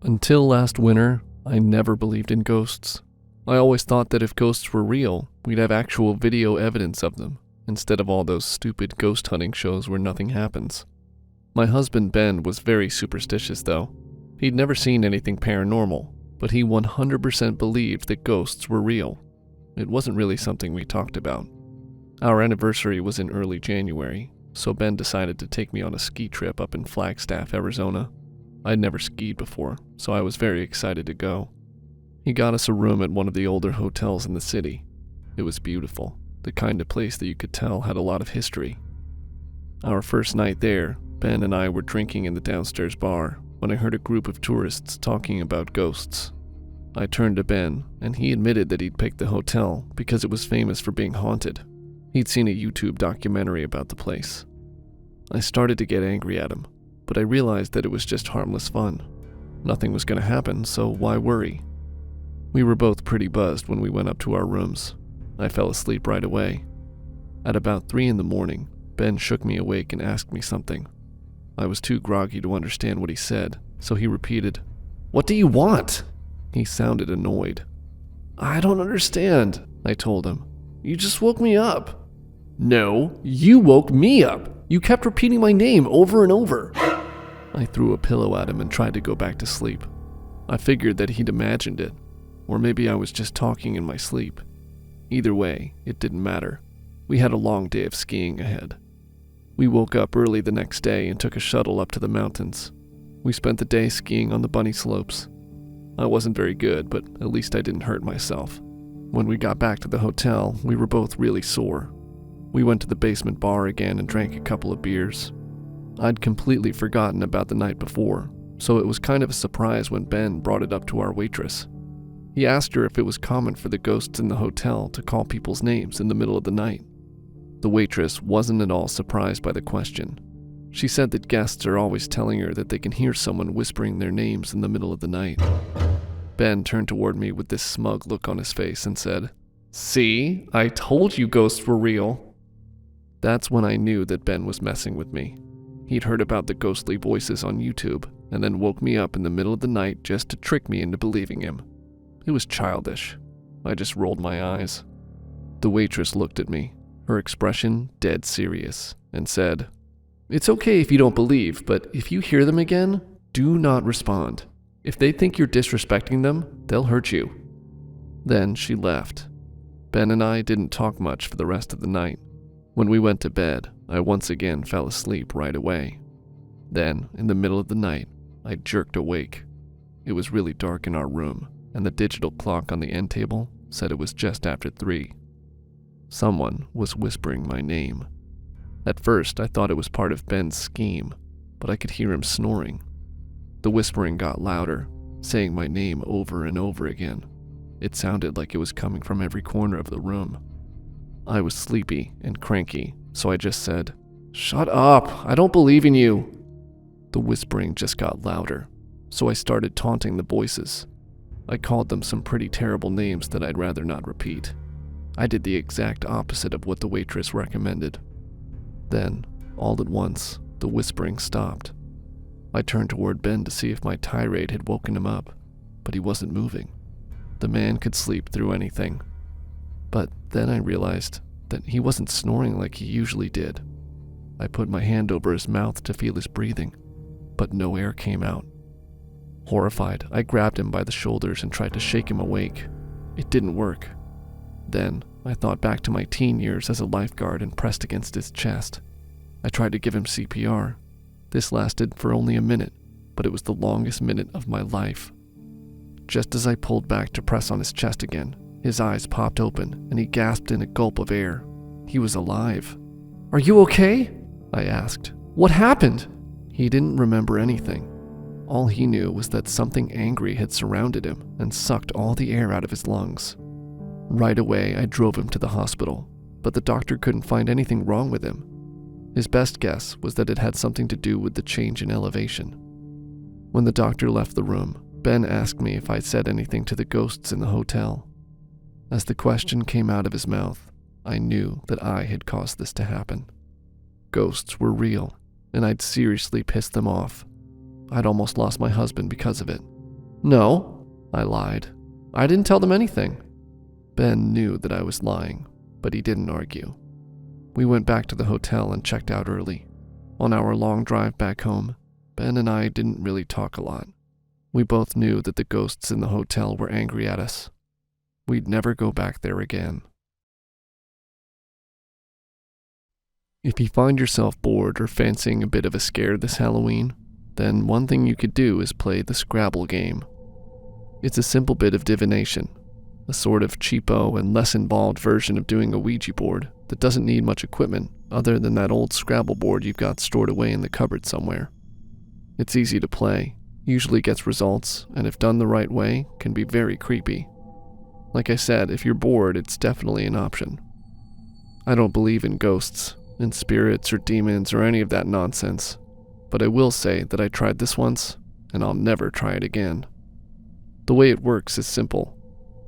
Until last winter, I never believed in ghosts. I always thought that if ghosts were real, we'd have actual video evidence of them, instead of all those stupid ghost hunting shows where nothing happens. My husband Ben was very superstitious though. He'd never seen anything paranormal, but he 100% believed that ghosts were real. It wasn't really something we talked about. Our anniversary was in early January, so Ben decided to take me on a ski trip up in Flagstaff, Arizona. I'd never skied before, so I was very excited to go. He got us a room at one of the older hotels in the city. It was beautiful, the kind of place that you could tell had a lot of history. Our first night there, Ben and I were drinking in the downstairs bar when I heard a group of tourists talking about ghosts. I turned to Ben, and he admitted that he'd picked the hotel because it was famous for being haunted. He'd seen a YouTube documentary about the place. I started to get angry at him, but I realized that it was just harmless fun. Nothing was going to happen, so why worry? We were both pretty buzzed when we went up to our rooms. I fell asleep right away. At about 3 a.m, Ben shook me awake and asked me something. I was too groggy to understand what he said, so he repeated, "What do you want?" He sounded annoyed. "I don't understand," I told him. "You just woke me up." "No, you woke me up. You kept repeating my name over and over." I threw a pillow at him and tried to go back to sleep. I figured that he'd imagined it, or maybe I was just talking in my sleep. Either way, it didn't matter. We had a long day of skiing ahead. We woke up early the next day and took a shuttle up to the mountains. We spent the day skiing on the bunny slopes. I wasn't very good, but at least I didn't hurt myself. When we got back to the hotel, we were both really sore. We went to the basement bar again and drank a couple of beers. I'd completely forgotten about the night before, so it was kind of a surprise when Ben brought it up to our waitress. He asked her if it was common for the ghosts in the hotel to call people's names in the middle of the night. The waitress wasn't at all surprised by the question. She said that guests are always telling her that they can hear someone whispering their names in the middle of the night. Ben turned toward me with this smug look on his face and said, "See, I told you ghosts were real." That's when I knew that Ben was messing with me. He'd heard about the ghostly voices on YouTube and then woke me up in the middle of the night just to trick me into believing him. It was childish. I just rolled my eyes. The waitress looked at me, her expression dead serious, and said, "It's okay if you don't believe, but if you hear them again, do not respond. If they think you're disrespecting them, they'll hurt you." Then she left. Ben and I didn't talk much for the rest of the night. When we went to bed, I once again fell asleep right away. Then, in the middle of the night, I jerked awake. It was really dark in our room, and the digital clock on the end table said it was just after 3. Someone was whispering my name. At first, I thought it was part of Ben's scheme, but I could hear him snoring. The whispering got louder, saying my name over and over again. It sounded like it was coming from every corner of the room. I was sleepy and cranky, so I just said, "Shut up, I don't believe in you." The whispering just got louder, so I started taunting the voices. I called them some pretty terrible names that I'd rather not repeat. I did the exact opposite of what the waitress recommended. Then, all at once, the whispering stopped. I turned toward Ben to see if my tirade had woken him up, but he wasn't moving. The man could sleep through anything. But then I realized that he wasn't snoring like he usually did. I put my hand over his mouth to feel his breathing, but no air came out. Horrified, I grabbed him by the shoulders and tried to shake him awake. It didn't work. Then, I thought back to my teen years as a lifeguard and pressed against his chest. I tried to give him CPR. This lasted for only a minute, but it was the longest minute of my life. Just as I pulled back to press on his chest again, his eyes popped open and he gasped in a gulp of air. He was alive. "Are you okay?" I asked. "What happened?" He didn't remember anything. All he knew was that something angry had surrounded him and sucked all the air out of his lungs. Right away, I drove him to the hospital, but the doctor couldn't find anything wrong with him. His best guess was that it had something to do with the change in elevation. When the doctor left the room, Ben asked me if I'd said anything to the ghosts in the hotel. As the question came out of his mouth, I knew that I had caused this to happen. Ghosts were real, and I'd seriously pissed them off. I'd almost lost my husband because of it. No, I lied. I didn't tell them anything. Ben knew that I was lying, but he didn't argue. We went back to the hotel and checked out early. On our long drive back home, Ben and I didn't really talk a lot. We both knew that the ghosts in the hotel were angry at us. We'd never go back there again. If you find yourself bored or fancying a bit of a scare this Halloween, then one thing you could do is play the Scrabble game. It's a simple bit of divination, a sort of cheapo and less involved version of doing a Ouija board that doesn't need much equipment other than that old Scrabble board you've got stored away in the cupboard somewhere. It's easy to play, usually gets results, and if done the right way, can be very creepy. Like I said, if you're bored, it's definitely an option. I don't believe in ghosts, in spirits or demons or any of that nonsense, but I will say that I tried this once, and I'll never try it again. The way it works is simple.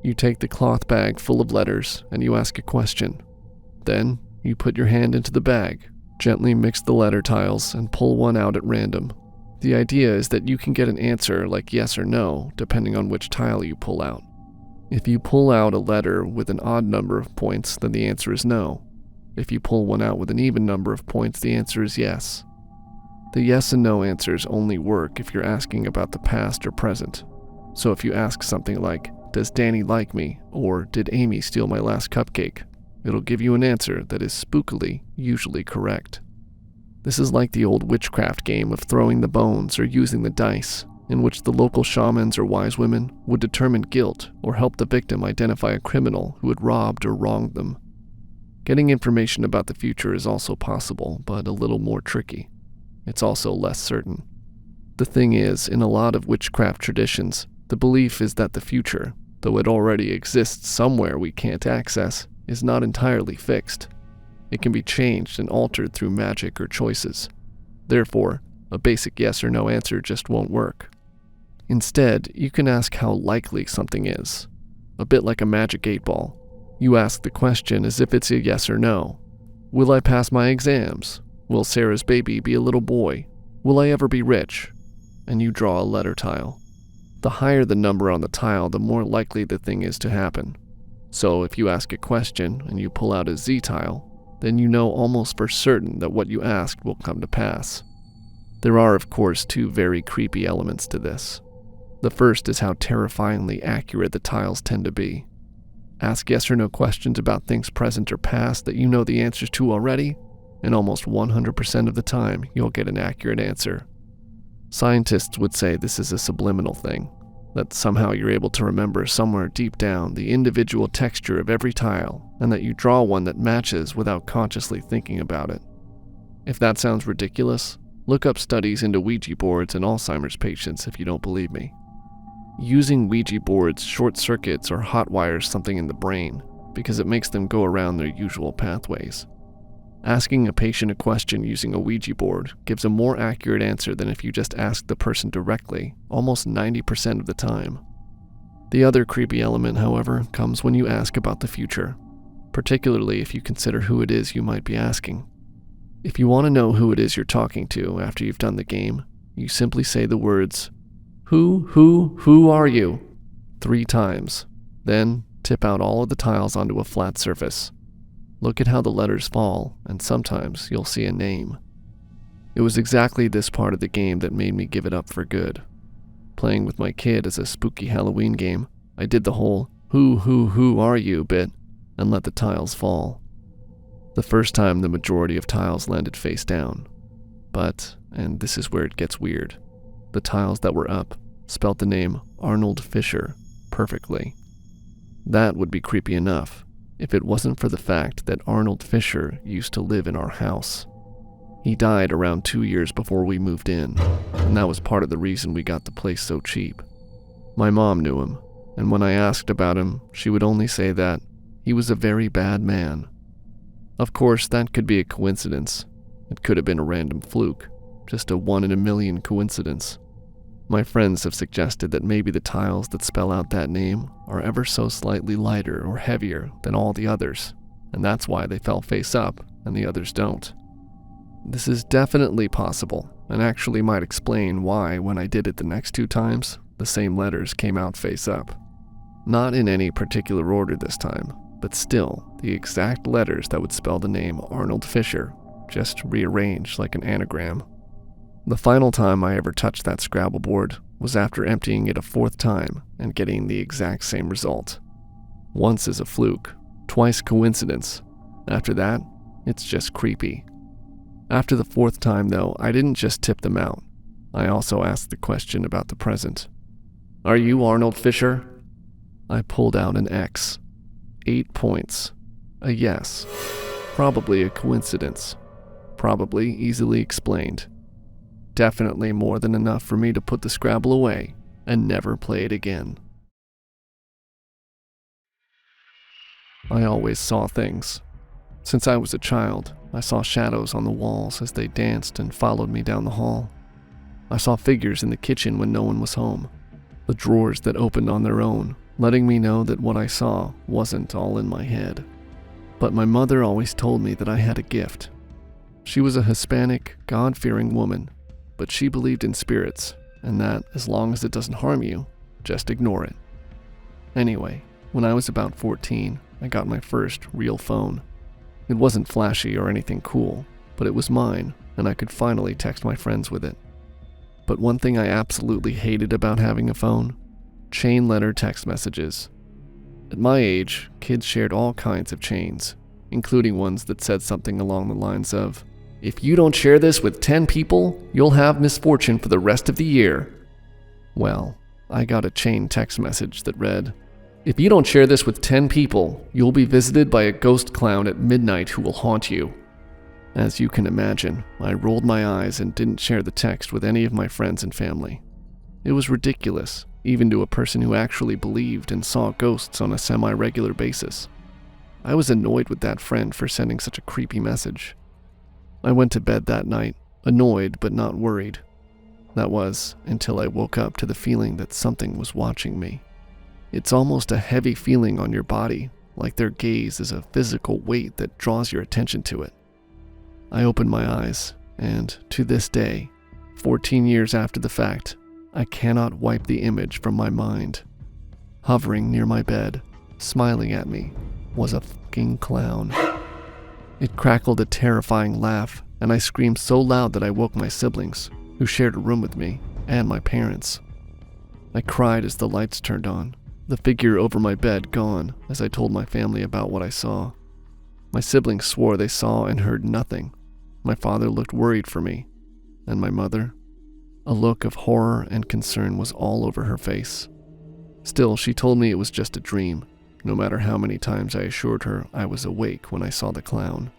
You take the cloth bag full of letters and you ask a question. Then, you put your hand into the bag, gently mix the letter tiles, and pull one out at random. The idea is that you can get an answer like yes or no, depending on which tile you pull out. If you pull out a letter with an odd number of points, then the answer is no. If you pull one out with an even number of points, the answer is yes. The yes and no answers only work if you're asking about the past or present. So if you ask something like, "Does Danny like me?" or "Did Amy steal my last cupcake?" it'll give you an answer that is spookily usually correct. This is like the old witchcraft game of throwing the bones or using the dice, in which the local shamans or wise women would determine guilt or help the victim identify a criminal who had robbed or wronged them. Getting information about the future is also possible, but a little more tricky. It's also less certain. The thing is, in a lot of witchcraft traditions, the belief is that the future, though it already exists somewhere we can't access, is not entirely fixed. It can be changed and altered through magic or choices. Therefore, a basic yes or no answer just won't work. Instead, you can ask how likely something is. A bit like a magic 8-ball. You ask the question as if it's a yes or no. Will I pass my exams? Will Sarah's baby be a little boy? Will I ever be rich? And you draw a letter tile. The higher the number on the tile, the more likely the thing is to happen. So if you ask a question and you pull out a Z tile, then you know almost for certain that what you asked will come to pass. There are, of course, two very creepy elements to this. The first is how terrifyingly accurate the tiles tend to be. Ask yes or no questions about things present or past that you know the answers to already, and almost 100% of the time you'll get an accurate answer. Scientists would say this is a subliminal thing, that somehow you're able to remember somewhere deep down the individual texture of every tile, and that you draw one that matches without consciously thinking about it. If that sounds ridiculous, look up studies into Ouija boards and Alzheimer's patients if you don't believe me. Using Ouija boards short circuits or hotwires something in the brain because it makes them go around their usual pathways. Asking a patient a question using a Ouija board gives a more accurate answer than if you just ask the person directly, almost 90% of the time. The other creepy element, however, comes when you ask about the future, particularly if you consider who it is you might be asking. If you want to know who it is you're talking to after you've done the game, you simply say the words, who are you? 3 times. Then tip out all of the tiles onto a flat surface. Look at how the letters fall, and sometimes you'll see a name. It was exactly this part of the game that made me give it up for good. Playing with my kid as a spooky Halloween game, I did the whole who are you bit and let the tiles fall. The first time the majority of tiles landed face down. But, and this is where it gets weird, the tiles that were up spelt the name Arnold Fisher perfectly. That would be creepy enough if it wasn't for the fact that Arnold Fisher used to live in our house. He died around 2 years before we moved in, and that was part of the reason we got the place so cheap. My mom knew him, and when I asked about him, she would only say that he was a very bad man. Of course, that could be a coincidence. It could have been a random fluke, just a 1 in a million coincidence. My friends have suggested that maybe the tiles that spell out that name are ever so slightly lighter or heavier than all the others, and that's why they fell face up and the others don't. This is definitely possible, and actually might explain why, when I did it the next 2 times, the same letters came out face up. Not in any particular order this time, but still the exact letters that would spell the name Arnold Fisher, just rearranged like an anagram. The final time I ever touched that Scrabble board was after emptying it a fourth time and getting the exact same result. Once is a fluke, twice coincidence. After that, it's just creepy. After the fourth time, though, I didn't just tip them out. I also asked the question about the present. "Are you Arnold Fisher?" I pulled out an X. 8 points. A yes. Probably a coincidence. Probably easily explained. Definitely more than enough for me to put the Scrabble away and never play it again. I always saw things. Since I was a child, I saw shadows on the walls as they danced and followed me down the hall. I saw figures in the kitchen when no one was home. The drawers that opened on their own, letting me know that what I saw wasn't all in my head. But my mother always told me that I had a gift. She was a Hispanic, God-fearing woman, but she believed in spirits, and that, as long as it doesn't harm you, just ignore it. Anyway, when I was about 14, I got my first real phone. It wasn't flashy or anything cool, but it was mine, and I could finally text my friends with it. But one thing I absolutely hated about having a phone: chain letter text messages. At my age, kids shared all kinds of chains, including ones that said something along the lines of, "If you don't share this with 10 people, you'll have misfortune for the rest of the year." Well, I got a chain text message that read, "If you don't share this with 10 people, you'll be visited by a ghost clown at midnight who will haunt you." As you can imagine, I rolled my eyes and didn't share the text with any of my friends and family. It was ridiculous, even to a person who actually believed and saw ghosts on a semi-regular basis. I was annoyed with that friend for sending such a creepy message. I went to bed that night, annoyed but not worried. That was until I woke up to the feeling that something was watching me. It's almost a heavy feeling on your body, like their gaze is a physical weight that draws your attention to it. I opened my eyes, and to this day, 14 years after the fact, I cannot wipe the image from my mind. Hovering near my bed, smiling at me, was a fucking clown. It crackled a terrifying laugh, and I screamed so loud that I woke my siblings, who shared a room with me, and my parents. I cried as the lights turned on, the figure over my bed gone, as I told my family about what I saw. My siblings swore they saw and heard nothing. My father looked worried for me, and my mother, a look of horror and concern was all over her face. Still, she told me it was just a dream, no matter how many times I assured her I was awake when I saw the clown.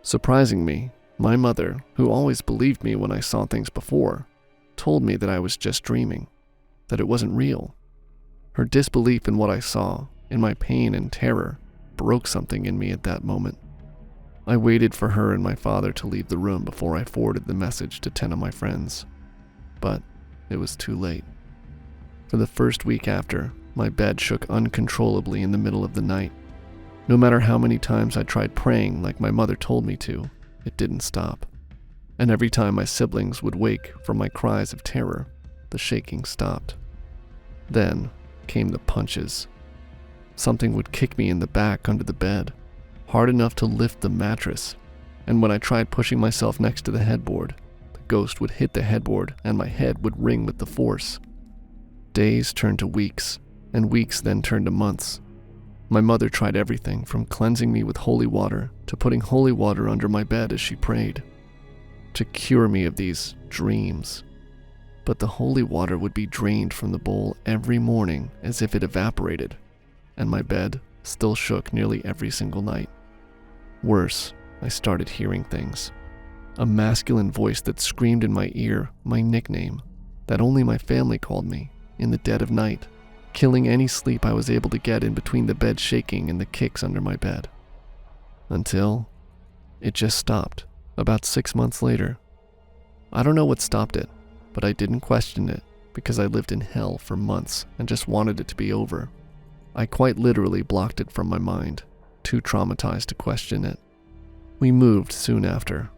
Surprising me, my mother, who always believed me when I saw things before, told me that I was just dreaming, that it wasn't real. Her disbelief in what I saw, in my pain and terror, broke something in me at that moment. I waited for her and my father to leave the room before I forwarded the message to 10 of my friends. But it was too late. For the first week after, my bed shook uncontrollably in the middle of the night. No matter how many times I tried praying like my mother told me to, it didn't stop. And every time my siblings would wake from my cries of terror, the shaking stopped. Then came the punches. Something would kick me in the back under the bed, hard enough to lift the mattress, and when I tried pushing myself next to the headboard, the ghost would hit the headboard and my head would ring with the force. Days turned to weeks, and weeks then turned to months. My mother tried everything from cleansing me with holy water to putting holy water under my bed as she prayed, to cure me of these dreams. But the holy water would be drained from the bowl every morning as if it evaporated, and my bed still shook nearly every single night. Worse, I started hearing things. A masculine voice that screamed in my ear my nickname, that only my family called me, in the dead of night, killing any sleep I was able to get in between the bed shaking and the kicks under my bed. Until it just stopped, about 6 months later. I don't know what stopped it, but I didn't question it because I lived in hell for months and just wanted it to be over. I quite literally blocked it from my mind, too traumatized to question it. We moved soon after.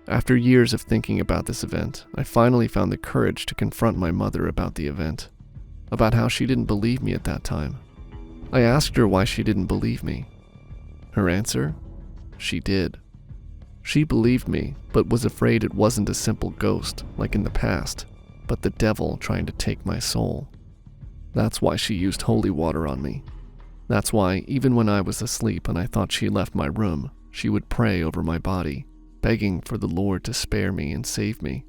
After years of thinking about this event, I finally found the courage to confront my mother about the event, about how she didn't believe me at that time. I asked her why she didn't believe me. Her answer? She did. She believed me, but was afraid it wasn't a simple ghost, like in the past, but the devil trying to take my soul. That's why she used holy water on me. That's why, even when I was asleep and I thought she left my room, she would pray over my body, begging for the Lord to spare me and save me.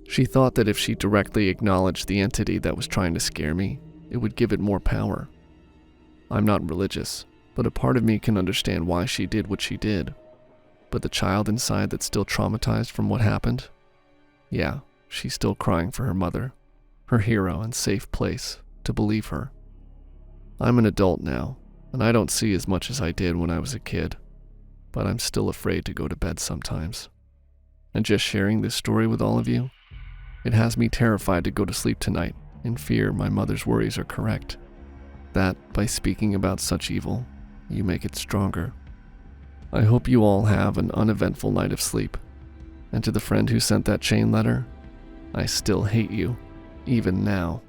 She thought that if she directly acknowledged the entity that was trying to scare me, it would give it more power. I'm not religious, but a part of me can understand why she did what she did. But the child inside that's still traumatized from what happened? Yeah, she's still crying for her mother, her hero and safe place, to believe her. I'm an adult now, and I don't see as much as I did when I was a kid, but I'm still afraid to go to bed sometimes. And just sharing this story with all of you, it has me terrified to go to sleep tonight in fear my mother's worries are correct. That, by speaking about such evil, you make it stronger. I hope you all have an uneventful night of sleep. And to the friend who sent that chain letter, I still hate you, even now.